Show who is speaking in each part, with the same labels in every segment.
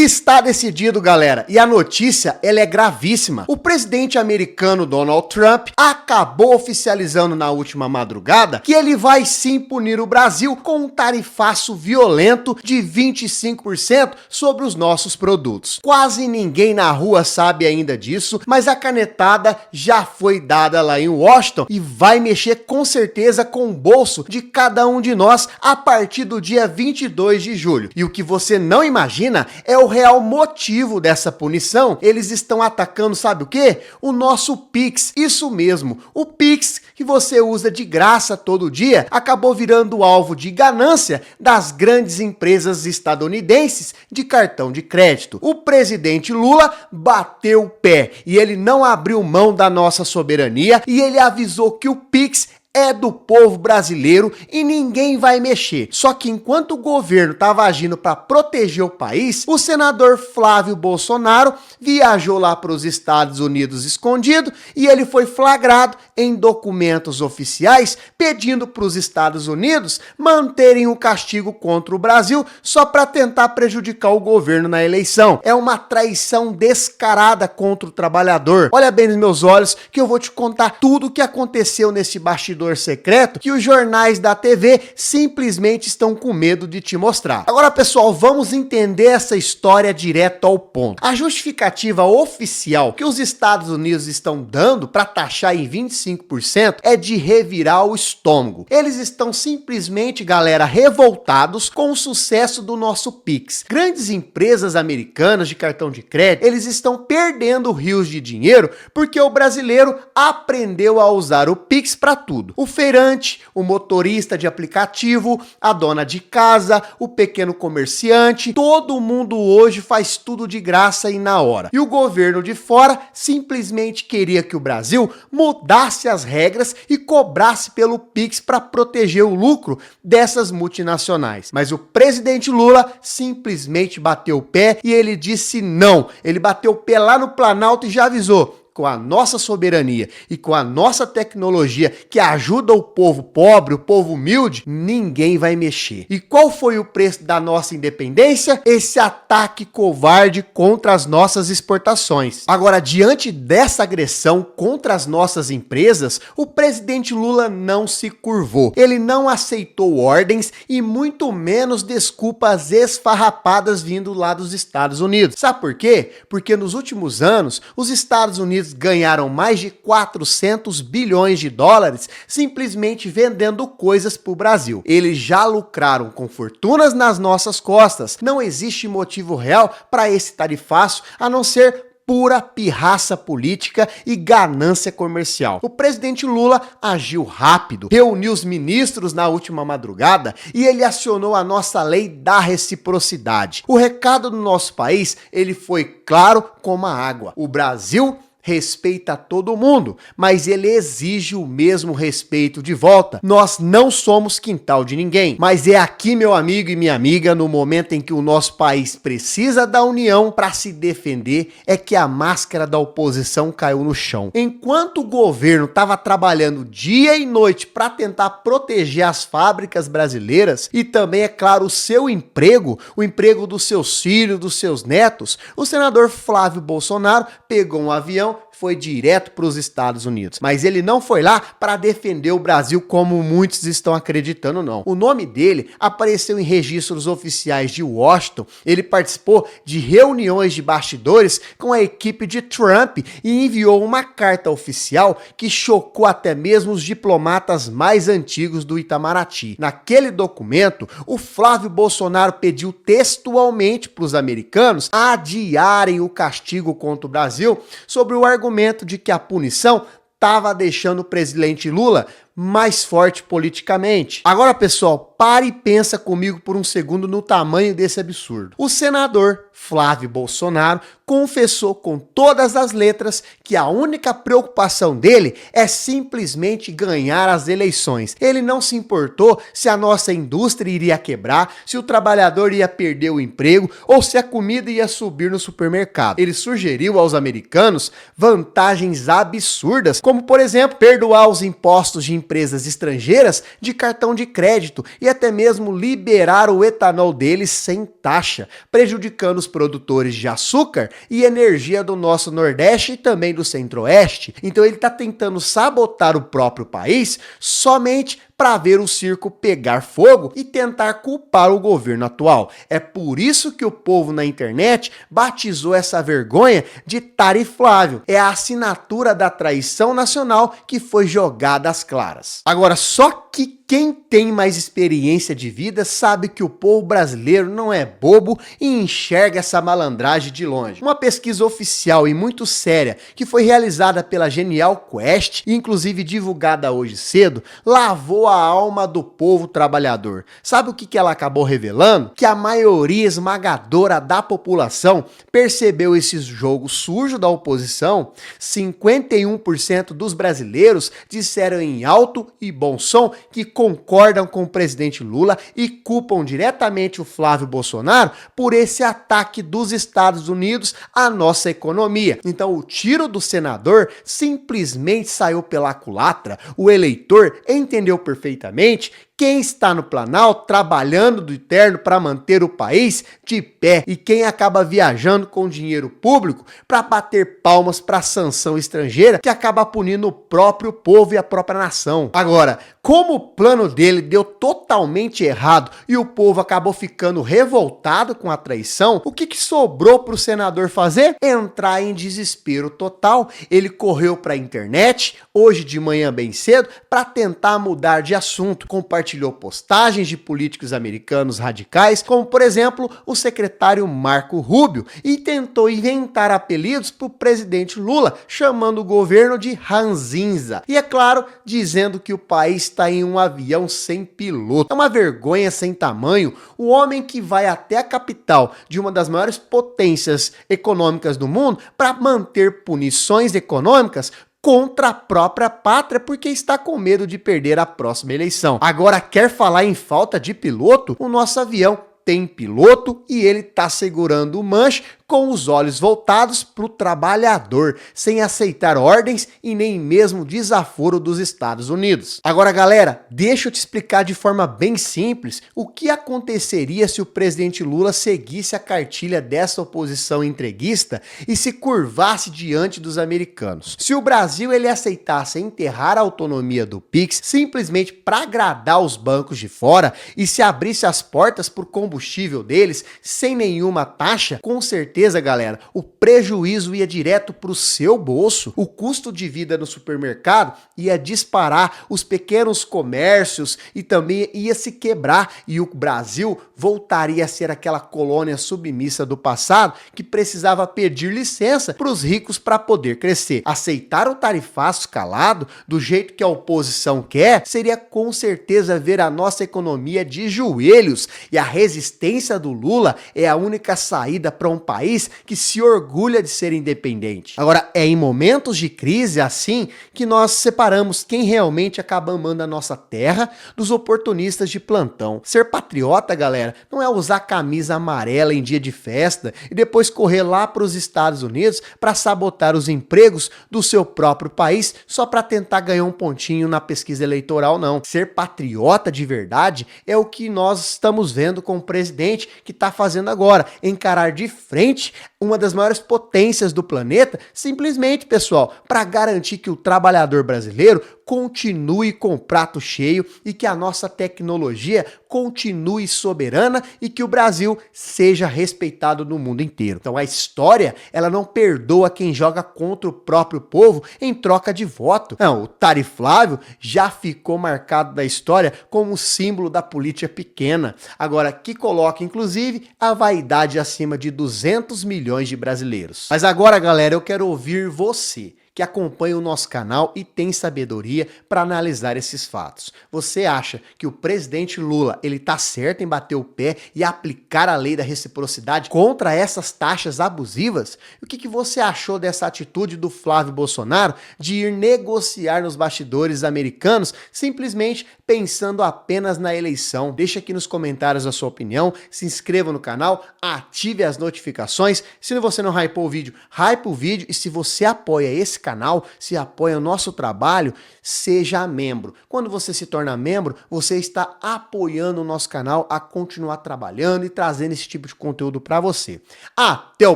Speaker 1: Está decidido, galera, e a notícia ela é gravíssima. O presidente americano Donald Trump acabou oficializando na última madrugada que ele vai sim punir o Brasil com um tarifaço violento de 25% sobre os nossos produtos. Quase ninguém na rua sabe ainda disso, mas a canetada já foi dada lá em Washington e vai mexer com certeza com o bolso de cada um de nós a partir do dia 22 de julho. E o que você não imagina é o real motivo dessa punição. Eles estão atacando, sabe o quê? O nosso Pix. Isso mesmo, o Pix que você usa de graça todo dia acabou virando alvo de ganância das grandes empresas estadunidenses de cartão de crédito. O presidente Lula bateu o pé e ele não abriu mão da nossa soberania e ele avisou que o Pix é do povo brasileiro e ninguém vai mexer. Só que enquanto o governo estava agindo para proteger o país, o senador Flávio Bolsonaro viajou lá para os Estados Unidos escondido e ele foi flagrado em documentos oficiais pedindo para os Estados Unidos manterem o castigo contra o Brasil só para tentar prejudicar o governo na eleição. É uma traição descarada contra o trabalhador. Olha bem nos meus olhos que eu vou te contar tudo o que aconteceu nesse bastidor secreto que os jornais da TV simplesmente estão com medo de te mostrar. Agora, pessoal, vamos entender essa história direto ao ponto. A justificativa oficial que os Estados Unidos estão dando para taxar em 25% é de revirar o estômago. Eles estão simplesmente, galera, revoltados com o sucesso do nosso Pix. Grandes empresas americanas de cartão de crédito, eles estão perdendo rios de dinheiro porque o brasileiro aprendeu a usar o Pix para tudo. O feirante, o motorista de aplicativo, a dona de casa, o pequeno comerciante, todo mundo hoje faz tudo de graça e na hora. E o governo de fora simplesmente queria que o Brasil mudasse as regras e cobrasse pelo Pix para proteger o lucro dessas multinacionais. Mas o presidente Lula simplesmente bateu o pé e ele disse não. Ele bateu o pé lá no Planalto e já avisou: com a nossa soberania e com a nossa tecnologia que ajuda o povo pobre, o povo humilde, ninguém vai mexer. E qual foi o preço da nossa independência? Esse ataque covarde contra as nossas exportações. Agora, diante dessa agressão contra as nossas empresas, o presidente Lula não se curvou. Ele não aceitou ordens e muito menos desculpas esfarrapadas vindo lá dos Estados Unidos. Sabe por quê? Porque nos últimos anos, os Estados Unidos ganharam mais de 400 bilhões de dólares simplesmente vendendo coisas para o Brasil. Eles já lucraram com fortunas nas nossas costas. Não existe motivo real para esse tarifaço a não ser pura pirraça política e ganância comercial. O presidente Lula agiu rápido, reuniu os ministros na última madrugada e ele acionou a nossa lei da reciprocidade. O recado do nosso país, ele foi claro como a água. O Brasil respeita todo mundo, mas ele exige o mesmo respeito de volta. Nós não somos quintal de ninguém, mas é aqui, meu amigo e minha amiga, no momento em que o nosso país precisa da união para se defender, é que a máscara da oposição caiu no chão. Enquanto o governo estava trabalhando dia e noite para tentar proteger as fábricas brasileiras e também, é claro, o seu emprego, o emprego dos seus filhos, dos seus netos, o senador Flávio Bolsonaro pegou um avião, foi direto para os Estados Unidos. Mas ele não foi lá para defender o Brasil como muitos estão acreditando, não. O nome dele apareceu em registros oficiais de Washington. Ele participou de reuniões de bastidores com a equipe de Trump e enviou uma carta oficial que chocou até mesmo os diplomatas mais antigos do Itamaraty. Naquele documento, o Flávio Bolsonaro pediu textualmente para os americanos adiarem o castigo contra o Brasil sobre o argumento de que a punição estava deixando o presidente Lula mais forte politicamente. Agora, pessoal, pare e pensa comigo por um segundo no tamanho desse absurdo. O senador Flávio Bolsonaro confessou com todas as letras que a única preocupação dele é simplesmente ganhar as eleições. Ele não se importou se a nossa indústria iria quebrar, se o trabalhador ia perder o emprego ou se a comida ia subir no supermercado. Ele sugeriu aos americanos vantagens absurdas, como, por exemplo, perdoar os impostos de empresas estrangeiras de cartão de crédito e até mesmo liberar o etanol deles sem taxa, prejudicando pequenos produtores de açúcar e energia do nosso Nordeste e também do Centro-Oeste. Então ele está tentando sabotar o próprio país somente para ver o circo pegar fogo e tentar culpar o governo atual. É por isso que o povo na internet batizou essa vergonha de Tariflávio. É a assinatura da traição nacional que foi jogada às claras. Agora, só que quem tem mais experiência de vida sabe que o povo brasileiro não é bobo e enxerga essa malandragem de longe. Uma pesquisa oficial e muito séria que foi realizada pela Genial Quest e inclusive divulgada hoje cedo, lavou a alma do povo trabalhador. Sabe o que ela acabou revelando? Que a maioria esmagadora da população percebeu esse jogo sujo da oposição. 51% dos brasileiros disseram em alto e bom som que concordam com o presidente Lula e culpam diretamente o Flávio Bolsonaro por esse ataque dos Estados Unidos à nossa economia. Então o tiro do senador simplesmente saiu pela culatra. O eleitor entendeu perfeitamente quem está no Planalto trabalhando do terno para manter o país de pé e quem acaba viajando com dinheiro público para bater palmas para a sanção estrangeira que acaba punindo o próprio povo e a própria nação. Agora, como o plano dele deu totalmente errado e o povo acabou ficando revoltado com a traição, o que sobrou para o senador fazer? Entrar em desespero total. Ele correu para a internet, hoje de manhã bem cedo, para tentar mudar de assunto. Compartilhou postagens de políticos americanos radicais, como por exemplo o secretário Marco Rubio, e tentou inventar apelidos para o presidente Lula, chamando o governo de ranzinza. E é claro, dizendo que o país está em um avião sem piloto. É uma vergonha sem tamanho o homem que vai até a capital de uma das maiores potências econômicas do mundo para manter punições econômicas contra a própria pátria porque está com medo de perder a próxima eleição. Agora quer falar em falta de piloto? O nosso avião tem piloto e ele está segurando o manche com os olhos voltados para o trabalhador, sem aceitar ordens e nem mesmo desaforo dos Estados Unidos. Agora, galera, deixa eu te explicar de forma bem simples o que aconteceria se o presidente Lula seguisse a cartilha dessa oposição entreguista e se curvasse diante dos americanos. Se o Brasil ele aceitasse enterrar a autonomia do Pix simplesmente para agradar os bancos de fora e se abrisse as portas para o combustível deles sem nenhuma taxa, com certeza, galera, o prejuízo ia direto para o seu bolso. O custo de vida no supermercado ia disparar, os pequenos comércios e também ia se quebrar e o Brasil voltaria a ser aquela colônia submissa do passado que precisava pedir licença para os ricos para poder crescer. Aceitar o tarifaço escalado do jeito que a oposição quer seria com certeza ver a nossa economia de joelhos, e a resistência do Lula é a única saída para um país que se orgulha de ser independente. Agora, é em momentos de crise assim que nós separamos quem realmente acaba amando a nossa terra dos oportunistas de plantão. Ser patriota, galera, não é usar camisa amarela em dia de festa e depois correr lá para os Estados Unidos para sabotar os empregos do seu próprio país só para tentar ganhar um pontinho na pesquisa eleitoral, não. Ser patriota de verdade é o que nós estamos vendo com o presidente que está fazendo agora, encarar de frente uma das maiores potências do planeta, simplesmente, pessoal, para garantir que o trabalhador brasileiro continue com o prato cheio e que a nossa tecnologia continue soberana e que o Brasil seja respeitado no mundo inteiro. Então a história, ela não perdoa quem joga contra o próprio povo em troca de voto. Não, o Tariflávio já ficou marcado na história como símbolo da política pequena, agora que coloca inclusive a vaidade acima de 200 milhões de brasileiros. Mas agora, galera, eu quero ouvir você, que acompanha o nosso canal e tem sabedoria para analisar esses fatos. Você acha que o presidente Lula ele tá certo em bater o pé e aplicar a lei da reciprocidade contra essas taxas abusivas? E o que você achou dessa atitude do Flávio Bolsonaro de ir negociar nos bastidores americanos simplesmente pensando apenas na eleição? Deixa aqui nos comentários a sua opinião, se inscreva no canal, ative as notificações. Se você não hypou o vídeo, hype o vídeo, e se você apoia esse canal, se apoia o nosso trabalho, seja membro. Quando você se torna membro, você está apoiando o nosso canal a continuar trabalhando e trazendo esse tipo de conteúdo para você. Até o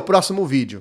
Speaker 1: próximo vídeo!